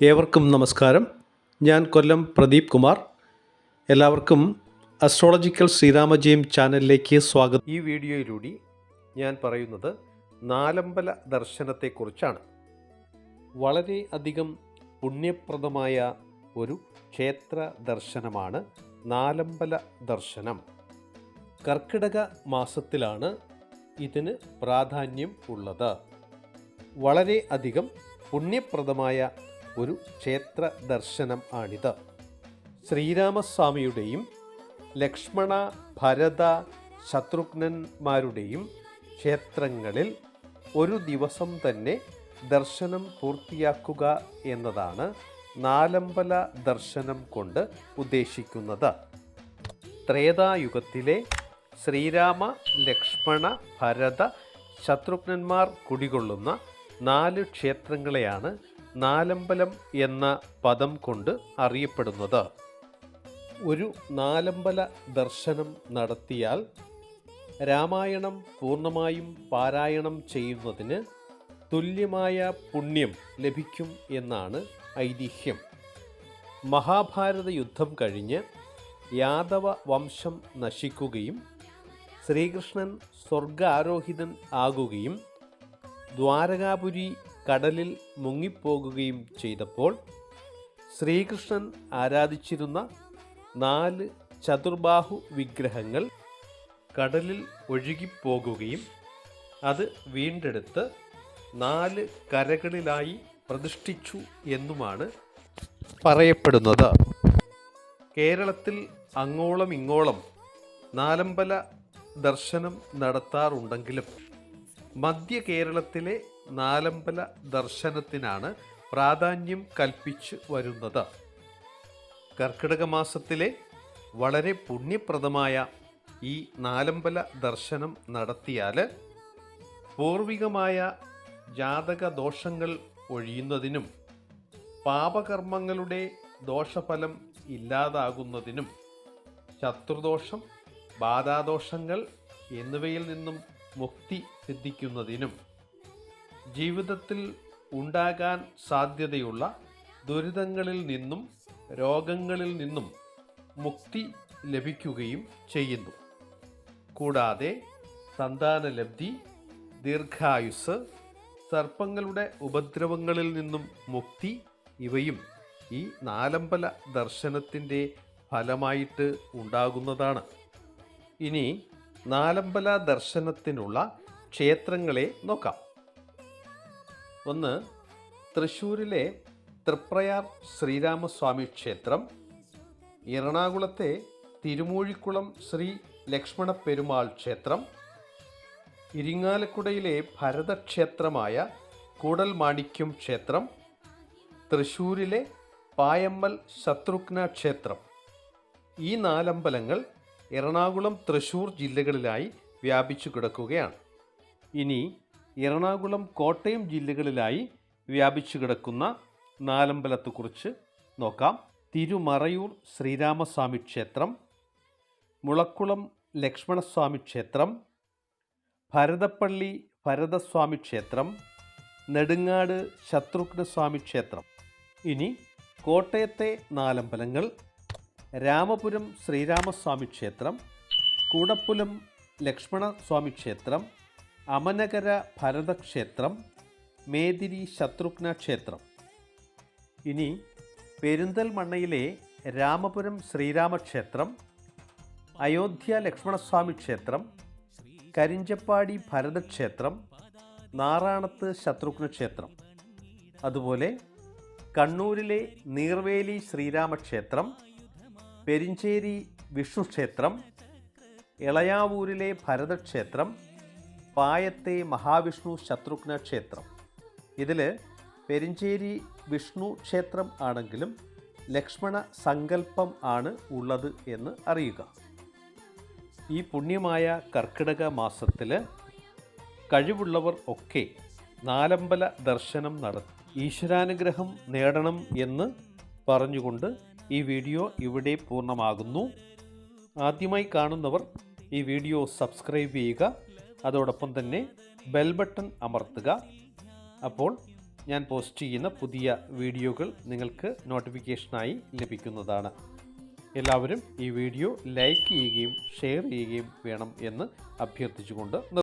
ഏവർക്കും നമസ്കാരം. ഞാൻ കൊല്ലം പ്രദീപ് കുമാർ. എല്ലാവർക്കും അസ്ട്രോളജിക്കൽ ശ്രീരാമജയം ചാനലിലേക്ക് സ്വാഗതം. ഈ വീഡിയോയിലൂടെ ഞാൻ പറയുന്നത് നാലമ്പല ദർശനത്തെക്കുറിച്ചാണ്. വളരെ അധികം പുണ്യപ്രദമായ ഒരു ക്ഷേത്ര ദർശനമാണ് നാലമ്പല ദർശനം. കർക്കിടക മാസത്തിലാണ് ഇതിന് പ്രാധാന്യം ഉള്ളത്. വളരെ അധികം പുണ്യപ്രദമായ ഒരു ക്ഷേത്ര ദർശനം ആണിത്. ശ്രീരാമസ്വാമിയുടെയും ലക്ഷ്മണ, ഭരത, ശത്രുഘ്നന്മാരുടെയും ക്ഷേത്രങ്ങളിൽ ഒരു ദിവസം തന്നെ ദർശനം പൂർത്തിയാക്കുക എന്നതാണ് നാലമ്പല ദർശനം കൊണ്ട് ഉദ്ദേശിക്കുന്നത്. ത്രേതായുഗത്തിലെ ശ്രീരാമ, ലക്ഷ്മണ, ഭരത, ശത്രുഘ്നന്മാർ കുടികൊള്ളുന്ന 4 ക്ഷേത്രങ്ങളെയാണ് നാലമ്പലം എന്ന പദം കൊണ്ട് അറിയപ്പെടുന്നത്. ഒരു നാലമ്പല ദർശനം നടത്തിയാൽ രാമായണം പൂർണ്ണമായും പാരായണം ചെയ്യുന്നതിന് തുല്യമായ പുണ്യം ലഭിക്കും എന്നാണ് ഐതിഹ്യം. മഹാഭാരത യുദ്ധം കഴിഞ്ഞ് യാദവ വംശം നശിക്കുകയും ശ്രീകൃഷ്ണൻ സ്വർഗാരോഹിതൻ ആകുകയും ദ്വാരകാപുരി കടലിൽ മുങ്ങിപ്പോകുകയും ചെയ്തപ്പോൾ ശ്രീകൃഷ്ണൻ ആരാധിച്ചിരുന്ന 4 ചതുർബാഹു വിഗ്രഹങ്ങൾ കടലിൽ ഒഴുകിപ്പോകുകയും അത് വീണ്ടെടുത്ത് 4 കരകളിലായി പ്രതിഷ്ഠിച്ചു എന്നുമാണ് പറയപ്പെടുന്നത്. കേരളത്തിൽ അങ്ങോളം ഇങ്ങോളം നാലമ്പല ദർശനം നടത്താറുണ്ടെങ്കിലും മധ്യ കേരളത്തിലെ നാലമ്പല ദർശനത്തിനാണ് പ്രാധാന്യം കൽപ്പിച്ചു വരുന്നത്. കർക്കിടക മാസത്തിലെ വളരെ പുണ്യപ്രദമായ ഈ നാലമ്പല ദർശനം നടത്തിയാൽ പൂർവികമായ ജാതക ദോഷങ്ങൾ ഒഴിയുന്നതിനും പാപകർമ്മങ്ങളുടെ ദോഷഫലം ഇല്ലാതാകുന്നതിനും ശത്രുദോഷം, ബാധാദോഷങ്ങൾ എന്നിവയിൽ നിന്നും മുക്തി സിദ്ധിക്കുന്നതിനും ജീവിതത്തിൽ ഉണ്ടാകാൻ സാധ്യതയുള്ള ദുരിതങ്ങളിൽ നിന്നും രോഗങ്ങളിൽ നിന്നും മുക്തി ലഭിക്കുകയും ചെയ്യുന്നു. കൂടാതെ സന്താനലബ്ധി, ദീർഘായുസ്, സർപ്പങ്ങളുടെ ഉപദ്രവങ്ങളിൽ നിന്നും മുക്തി ഇവയും ഈ നാലമ്പല ദർശനത്തിൻ്റെ ഫലമായിട്ട് ഉണ്ടാകുന്നതാണ്. ഇനി നാലമ്പല ദർശനത്തിനുള്ള ക്ഷേത്രങ്ങളെ നോക്കാം. ഒന്ന്, തൃശ്ശൂരിലെ തൃപ്രയാർ ശ്രീരാമസ്വാമി ക്ഷേത്രം, എറണാകുളത്തെ തിരുമൂഴിക്കുളം ശ്രീ ലക്ഷ്മണ പെരുമാൾ ക്ഷേത്രം, ഇരിങ്ങാലക്കുടയിലെ ഭരതക്ഷേത്രമായ കൂടൽമാണിക്യം ക്ഷേത്രം, തൃശ്ശൂരിലെ പായമ്മൽ ശത്രുഘ്ന ക്ഷേത്രം. ഈ 4 അമ്പലങ്ങൾ എറണാകുളം, തൃശ്ശൂർ ജില്ലകളിലായി വ്യാപിച്ചു കിടക്കുകയാണ്. ഇനി എറണാകുളം, കോട്ടയം ജില്ലകളിലായി വ്യാപിച്ചു കിടക്കുന്ന നാലമ്പലത്തെക്കുറിച്ച് നോക്കാം. തിരുമറയൂർ ശ്രീരാമസ്വാമി ക്ഷേത്രം, മുളക്കുളം ലക്ഷ്മണസ്വാമി ക്ഷേത്രം, ഭരതപ്പള്ളി ഭരതസ്വാമി ക്ഷേത്രം, നെടുങ്ങാട് ശത്രുഘ്നസ്വാമി ക്ഷേത്രം. ഇനി കോട്ടയത്തെ നാലമ്പലങ്ങൾ: രാമപുരം ശ്രീരാമസ്വാമി ക്ഷേത്രം, കൂടപ്പുലം ലക്ഷ്മണസ്വാമി ക്ഷേത്രം, അമനകര ഭരതക്ഷേത്രം, മേദിരി ശത്രുഘ്ന ക്ഷേത്രം. ഇനി പെരിന്തൽമണ്ണയിലെ രാമപുരം ശ്രീരാമക്ഷേത്രം, അയോധ്യ ലക്ഷ്മണസ്വാമി ക്ഷേത്രം, കരിഞ്ചപ്പാടി ഭരതക്ഷേത്രം, നാറാണത്ത് ശത്രുഘ്ന ക്ഷേത്രം. അതുപോലെ കണ്ണൂരിലെ നീർവേലി ശ്രീരാമക്ഷേത്രം, പെരിഞ്ചേരി വിഷ്ണു ക്ഷേത്രം, എളയാവൂരിലെ ഭരതക്ഷേത്രം, പായത്തെ മഹാവിഷ്ണു ശത്രുഘ്ന ക്ഷേത്രം. ഇതിൽ പെരിഞ്ചേരി വിഷ്ണു ക്ഷേത്രം ആണെങ്കിലും ലക്ഷ്മണ സങ്കല്പം ആണ് ഉള്ളത് എന്ന് അറിയുക. ഈ പുണ്യമായ കർക്കിടക മാസത്തിൽ കഴിവുള്ളവർ ഒക്കെ നാലമ്പല ദർശനം നടത്തി ഈശ്വരാനുഗ്രഹം നേടണം എന്ന് പറഞ്ഞുകൊണ്ട് ഈ വീഡിയോ ഇവിടെ പൂർണ്ണമാകുന്നു. ആദ്യമായി കാണുന്നവർ ഈ വീഡിയോ സബ്സ്ക്രൈബ് ചെയ്യുക, അതോടൊപ്പം തന്നെ ബെൽ ബട്ടൺ അമർത്തുക. അപ്പോൾ ഞാൻ പോസ്റ്റ് ചെയ്യുന്ന പുതിയ വീഡിയോകൾ നിങ്ങൾക്ക് നോട്ടിഫിക്കേഷനായി ലഭിക്കുന്നതാണ്. എല്ലാവരും ഈ വീഡിയോ ലൈക്ക് ചെയ്യുകയും ഷെയർ ചെയ്യുകയും വേണം എന്ന് അഭ്യർത്ഥിച്ചുകൊണ്ട്